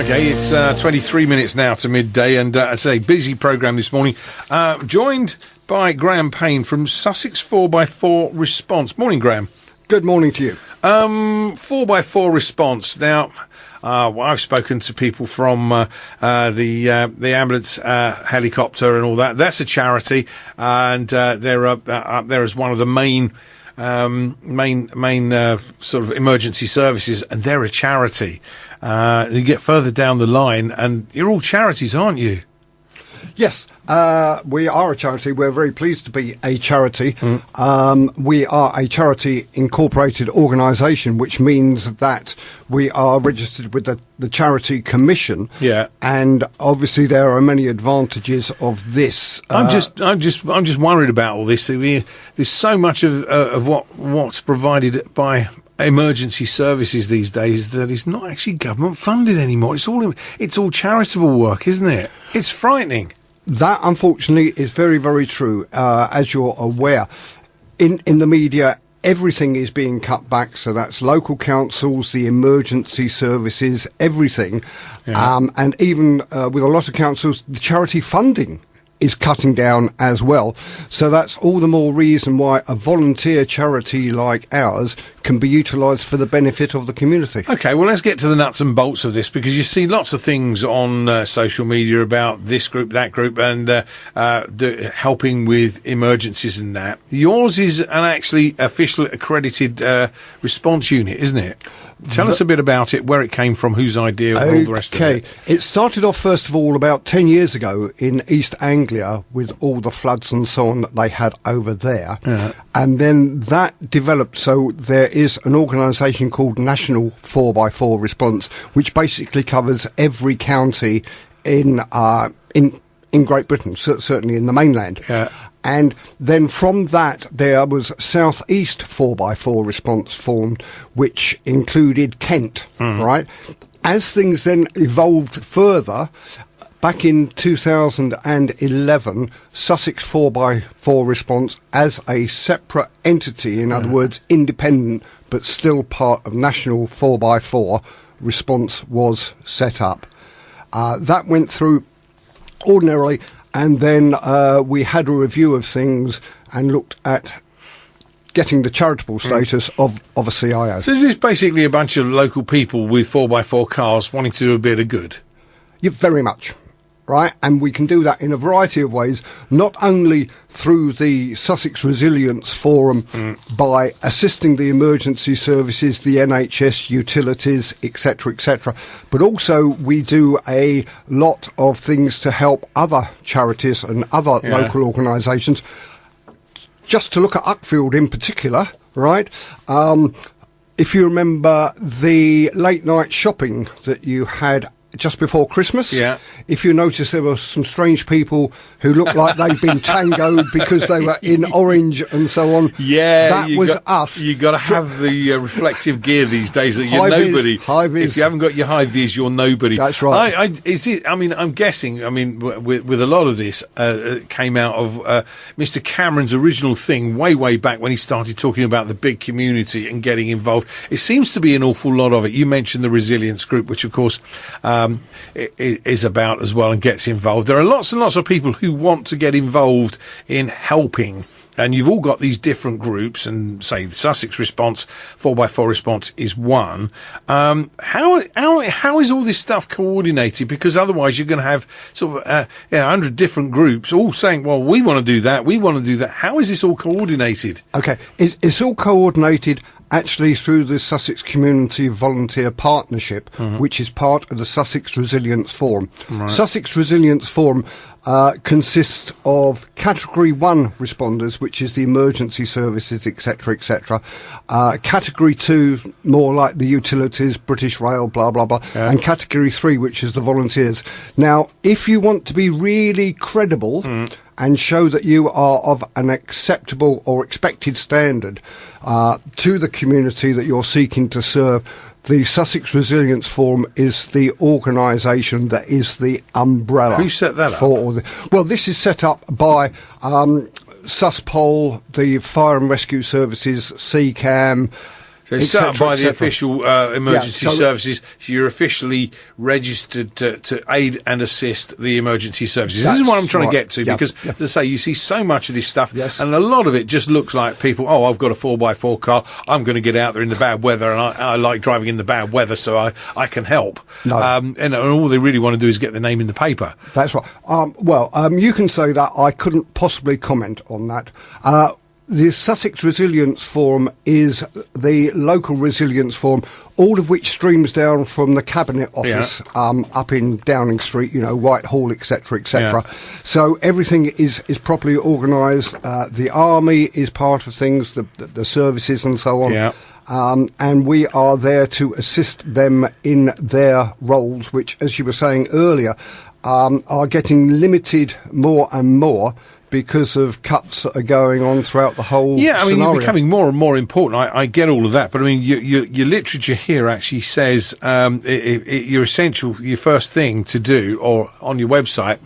Okay, it's 23 minutes now to midday, and it's a busy programme this morning. Joined by Graham Payne from Sussex 4x4 Response. Morning, Graham. Good morning to you. 4x4 Response. Now, I've spoken to people from the ambulance helicopter and all that. That's a charity, and they're up there as one of the main sort of emergency services, and they're a charity. You get further down the line, and you're all charities, aren't you? Yes, we are a charity. We're very pleased to be a charity. We are a charity incorporated organisation, which means that we are registered with the Charity Commission. Yeah, and obviously there are many advantages of this. I'm just worried about all this. There's so much of what's provided by emergency services these days that is not actually government funded anymore. It's all charitable work, isn't it? It's frightening. That, unfortunately, is very, very true. As you're aware, in the media, everything is being cut back. So that's local councils, the emergency services, everything. Yeah. And even with a lot of councils, the charity funding is cutting down as well. So that's all the more reason why a volunteer charity like ours can be utilised for the benefit of the community. OK, well, let's get to the nuts and bolts of this, because you see lots of things on social media about this group, that group, and helping with emergencies and that. Yours is an actually officially accredited response unit, isn't it? Tell us a bit about it, where it came from, whose idea, and all the rest of it. It started off, first of all, about 10 years ago in East Anglia with all the floods and so on that they had over there. Yeah. And then that developed, so there is an organisation called National 4x4 Response, which basically covers every county in Great Britain, certainly in the mainland. Yeah. And then from that, there was South East 4x4 Response formed, which included Kent, right? As things then evolved further, back in 2011, Sussex 4x4 Response, as a separate entity, in other words, independent, but still part of National 4x4 Response, was set up. That went through ordinarily. And then we had a review of things and looked at getting the charitable status of a CIO. So is this basically a bunch of local people with 4x4 cars wanting to do a bit of good? Yeah, very much. Right, and we can do that in a variety of ways, not only through the Sussex Resilience Forum by assisting the emergency services, the NHS, utilities, etc., but also we do a lot of things to help other charities and other local organisations. Just to look at Uckfield in particular, right? If you remember the late night shopping that you had just before Christmas, if you notice, there were some strange people who looked like they'd been tangoed because they were in orange and so on. Yeah, that was us. You got to have the reflective gear these days. That you're nobody. High-vis. If you haven't got your high vis, you're nobody. That's right. I'm guessing. I mean, with a lot of this, came out of Mr. Cameron's original thing way back when he started talking about the big community and getting involved. It seems to be an awful lot of it. You mentioned the Resilience Group, which of course is about as well and gets involved. There are lots and lots of people who want to get involved in helping, and you've all got these different groups, and say the Sussex Response 4x4 Response is one. How is all this stuff coordinated? Because otherwise you're going to have sort of 100 different groups all saying, well, we want to do that, we want to do that. How is this all coordinated? Okay, it's all coordinated actually through the Sussex Community Volunteer Partnership, which is part of the Sussex Resilience Forum. Right. Sussex Resilience Forum consists of Category 1 responders, which is the emergency services, etc., Category 2, more like the utilities, British Rail, blah, blah, blah, and Category 3, which is the volunteers. Now, if you want to be really credible and show that you are of an acceptable or expected standard to the community that you're seeking to serve, the Sussex Resilience Forum is the organisation that is the umbrella. Who set that up? Well, this is set up by Suspol, the Fire and Rescue Services, CCAM, So it's set up by the official emergency services. You're officially registered to aid and assist the emergency services. This is what I'm trying to get to, because, as I say, you see so much of this stuff, and a lot of it just looks like people, I've got a 4x4 car, I'm going to get out there in the bad weather, and I like driving in the bad weather, so I can help. No. And all they really want to do is get their name in the paper. That's right. You can say that. I couldn't possibly comment on that. The Sussex Resilience Forum is the local resilience forum, all of which streams down from the Cabinet Office up in Downing Street, Whitehall, etc., etc. Yeah. So everything is properly organised. The Army is part of things, the services and so on. Yeah. And we are there to assist them in their roles, which, as you were saying earlier, are getting limited more and more because of cuts that are going on throughout the whole scenario. It's becoming more and more important. I get all of that, but your literature here actually says your first thing to do, or on your website,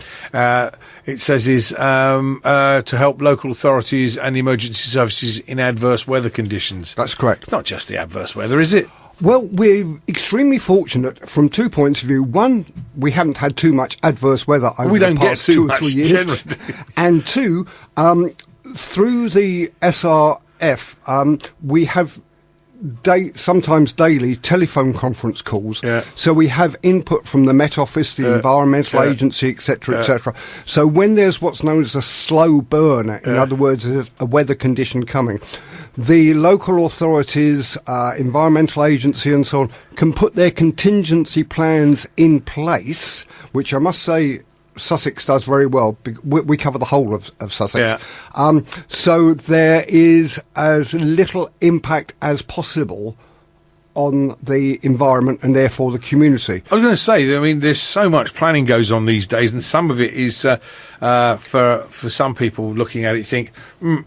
it says is to help local authorities and emergency services in adverse weather conditions. That's correct. It's not just the adverse weather, is it? Well, we're extremely fortunate from 2 points of view. One, we haven't had too much adverse weather over the past 2 or 3 years. Generally. And two, through the SRF, we have sometimes daily telephone conference calls. Yeah. So we have input from the Met Office, the Environmental Agency, etc., etc. So when there's what's known as a slow burner, in other words, there's a weather condition coming, the local authorities, Environmental Agency and so on, can put their contingency plans in place, which I must say Sussex does very well. We cover the whole of Sussex. Yeah. So there is as little impact as possible on the environment and therefore the community. I was going to say, there's so much planning goes on these days, and some of it is for some people looking at it think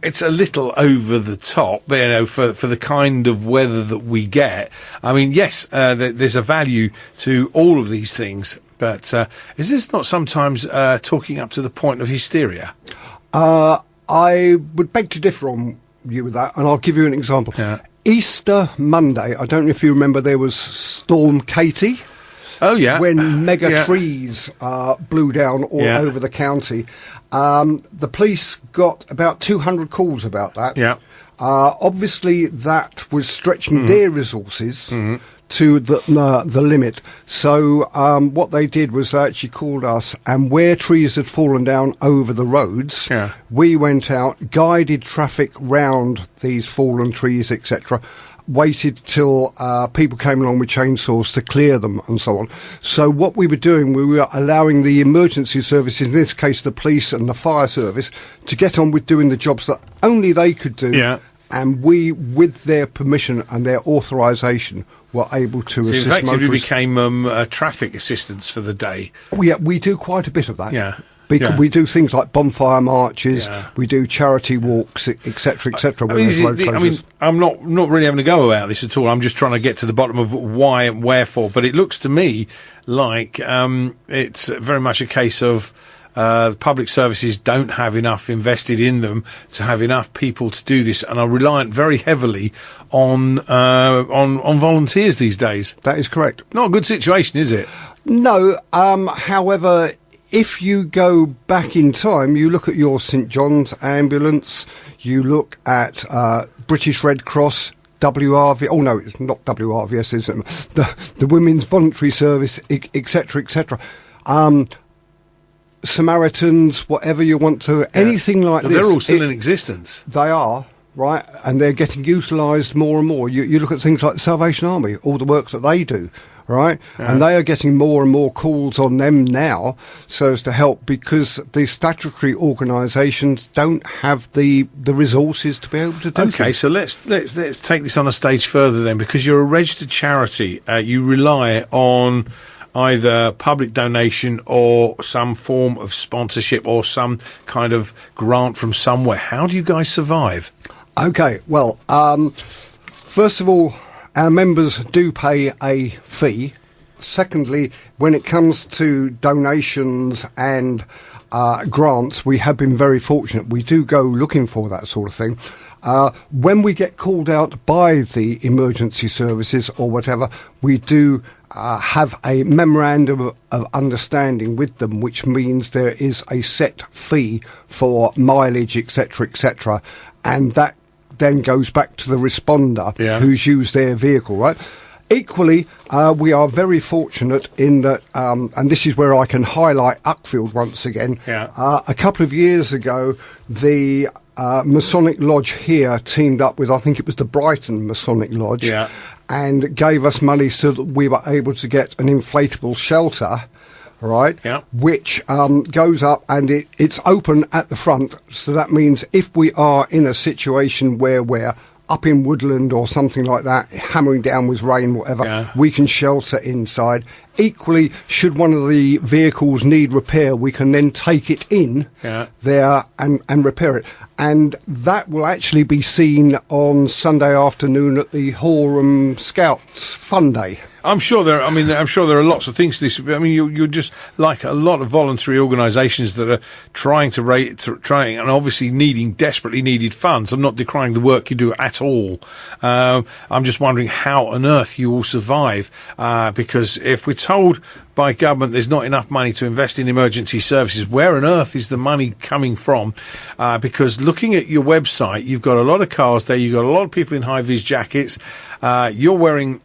it's a little over the top, for the kind of weather that we get. Yes, there's a value to all of these things, but is this not sometimes talking up to the point of hysteria? I would beg to differ on you with that, and I'll give you an example. Yeah. Easter Monday, I don't know if you remember, there was Storm Katie. Oh, yeah. When mega trees blew down all over the county. The police got about 200 calls about that. Yeah. Obviously, that was stretching their resources to the limit. So what they did was they actually called us, and where trees had fallen down over the roads, we went out, guided traffic round these fallen trees, etc., waited till people came along with chainsaws to clear them and so on. So what we were doing, we were allowing the emergency services, in this case the police and the fire service, to get on with doing the jobs that only they could do. Yeah. And we, with their permission and their authorisation, were able to assist motorists. So effectively became traffic assistance for the day. We do quite a bit of that. Yeah. Because we do things like bonfire marches, we do charity walks, etc., etc. I'm not really having a go about this at all. I'm just trying to get to the bottom of why and wherefore. But it looks to me like it's very much a case of public services don't have enough invested in them to have enough people to do this, and are reliant very heavily on volunteers these days. That is correct. Not a good situation, is it? No. However, if you go back in time, you look at your St John's ambulance, you look at British Red Cross, WRV. Oh no, it's not WRVS, is it? The Women's Voluntary Service, etc., etc. Samaritans, whatever you want to, anything like this. They're all still in existence. They are, right, and they're getting utilised more and more. You look at things like the Salvation Army, all the work that they do, right, and they are getting more and more calls on them now so as to help, because the statutory organisations don't have the resources to be able to do Okay, so let's take this on a stage further then, because you're a registered charity. You rely on either public donation or some form of sponsorship or some kind of grant from somewhere. How do you guys survive? Okay, well, first of all, our members do pay a fee. Secondly, when it comes to donations and grants, we have been very fortunate. We do go looking for that sort of thing. When we get called out by the emergency services or whatever, we do have a memorandum of understanding with them, which means there is a set fee for mileage, etc., and that then goes back to the responder who's used their vehicle, right? Equally, we are very fortunate in that, and this is where I can highlight Uckfield once again. A couple of years ago, the Masonic Lodge here teamed up with, I think it was the Brighton Masonic Lodge, and gave us money so that we were able to get an inflatable shelter, right, which goes up and it's open at the front. So that means if we are in a situation where we're up in woodland or something like that, hammering down with rain, whatever, we can shelter inside. Equally, should one of the vehicles need repair, we can then take it in there and repair it. And that will actually be seen on Sunday afternoon at the Horham Scouts Fun Day. I'm sure there are lots of things to this. I mean, you're just like a lot of voluntary organisations that are trying and obviously desperately needed funds. I'm not decrying the work you do at all. I'm just wondering how on earth you will survive, because if we're told by government there's not enough money to invest in emergency services, where on earth is the money coming from? Because looking at your website, you've got a lot of cars there, you've got a lot of people in high-vis jackets. You're wearing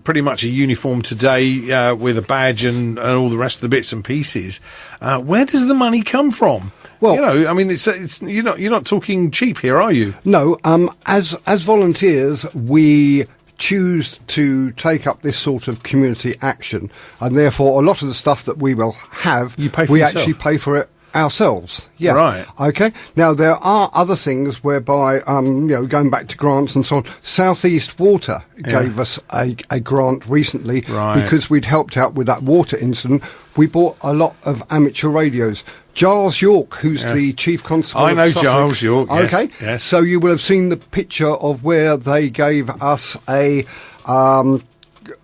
pretty much a uniform today with a badge and all the rest of the bits and pieces. Where does the money come from? Well, I mean, it's you're not talking cheap here, are you? No. As volunteers, we choose to take up this sort of community action, and therefore a lot of the stuff that we will have, we actually pay for it ourselves. Right. Okay. Now there are other things whereby, going back to grants and so on. Southeast Water gave us a grant recently because we'd helped out with that water incident. We bought a lot of amateur radios. Giles York, who's the Chief Constable of Sussex. I know Giles York, yes. Okay. Yes. So you will have seen the picture of where they gave us a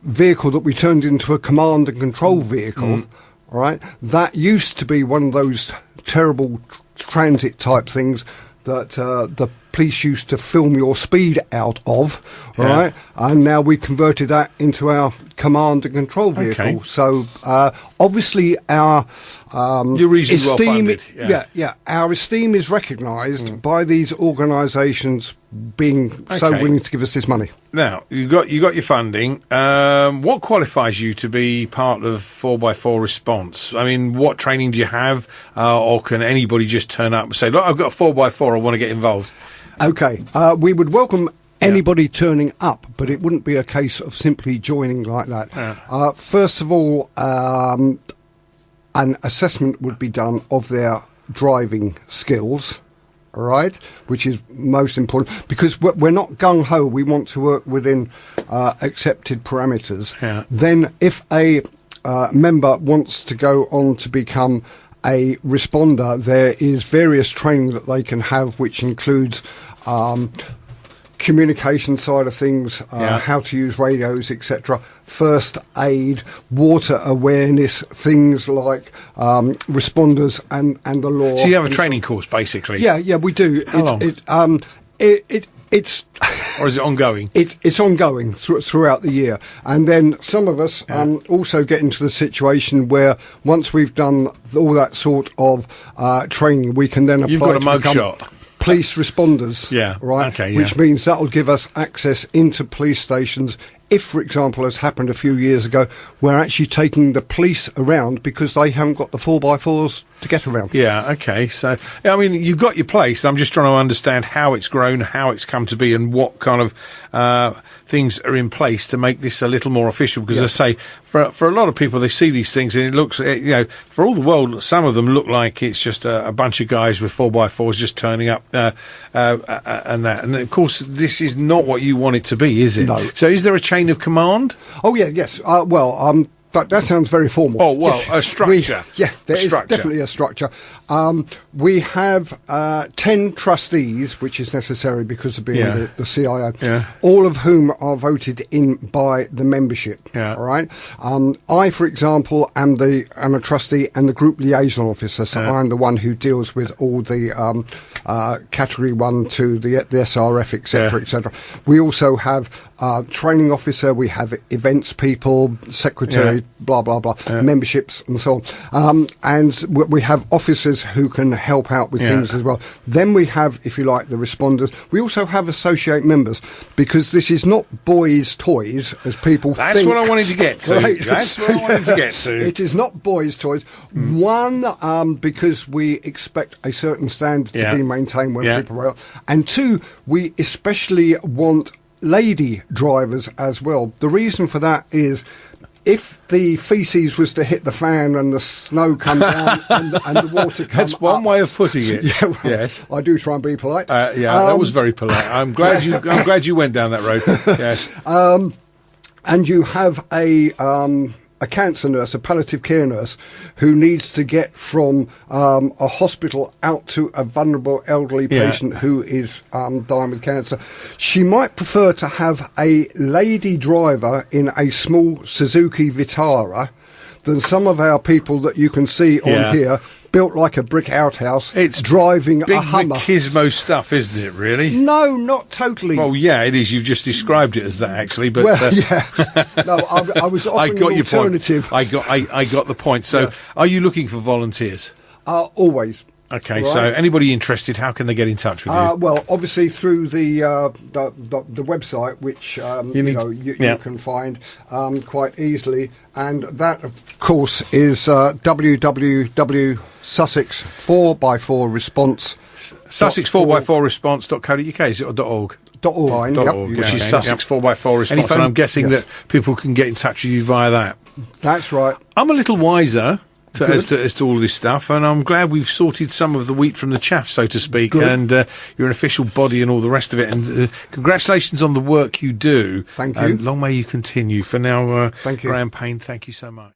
vehicle that we turned into a command and control vehicle. All right, that used to be one of those terrible transit type things that the police used to film your speed out of, right? And now we converted that into our command and control vehicle. Okay. So obviously our you're reasonably esteem, well funded. Our esteem is recognised by these organisations being so willing to give us this money. Now you got your funding. What qualifies you to be part of 4x4 response? I mean, what training do you have, or can anybody just turn up and say, "Look, I've got a 4x4. I want to get involved"? Okay, we would welcome anybody turning up, but it wouldn't be a case of simply joining like that. First of all, an assessment would be done of their driving skills, right, which is most important, because we're not gung-ho. We want to work within accepted parameters. Then if a member wants to go on to become a responder, there is various training that they can have, which includes communication side of things, how to use radios, etc., first aid, water awareness, things like responders and the law. So you have a training course, basically? Yeah, we do. How long? It's or is it ongoing? It's ongoing throughout the year, and then some of us also get into the situation where once we've done all that sort of training, we can then apply. You've got a to mugshot. Police responders, right? Okay, which means that will give us access into police stations. If, for example, as happened a few years ago, we're actually taking the police around because they haven't got the 4x4s to get around. Yeah, okay. So, I mean, you've got your place. I'm just trying to understand how it's grown, how it's come to be, and what kind of things are in place to make this a little more official. Because, as I say, for a lot of people, they see these things and it looks, for all the world, some of them look like it's just a bunch of guys with 4x4s just turning up and that. And, of course, this is not what you want it to be, is it? No. So is there a chain of command? Oh, yeah, yes. That sounds very formal. Oh, well, a structure. There is definitely a structure. We have 10 trustees, which is necessary because of being the CIO, all of whom are voted in by the membership. All right. I, for example, am a trustee and the Group Liaison Officer, so I'm the one who deals with all the Category 1 to the SRF, etc., etc. We also have training officer, we have events people, secretary, blah, blah, blah, memberships and so on. And we have officers who can help out with things as well. Then we have, if you like, the responders. We also have associate members, because this is not boys' toys, as people think. That's what I wanted to get to. Right? That's what I wanted to get to. It is not boys' toys. One, because we expect a certain standard to be maintained when people are out. And two, we especially want lady drivers as well. The reason for that is, if the faeces was to hit the fan and the snow come down and the water come That's one up, way of putting it. Yes. I do try and be polite. That was very polite. I'm glad you went down that road. Yes. And you have a cancer nurse, a palliative care nurse, who needs to get from a hospital out to a vulnerable elderly patient who is dying with cancer. She might prefer to have a lady driver in a small Suzuki Vitara than some of our people that you can see on here, built like a brick outhouse. It's driving a Hummer. Big Machismo stuff, isn't it, really? No, not totally. Well, yeah, it is. You've just described it as that, actually. But No, I was offering an alternative. I got the point. So, are you looking for volunteers? Always. Okay, right. So anybody interested, how can they get in touch with you? Well, obviously through the website, which you can find quite easily, and that, of course, is www.Sussex 4x4response. Sussex 4x4response.co.uk, is it, or .org? .org, which is Sussex 4x4 response, and I'm guessing that people can get in touch with you via that. That's right. I'm a little wiser as to all this stuff, and I'm glad we've sorted some of the wheat from the chaff, so to speak. Good. And you're an official body and all the rest of it, and congratulations on the work you do. Thank you. And long may you continue. For now, thank you. Graham Payne, thank you so much.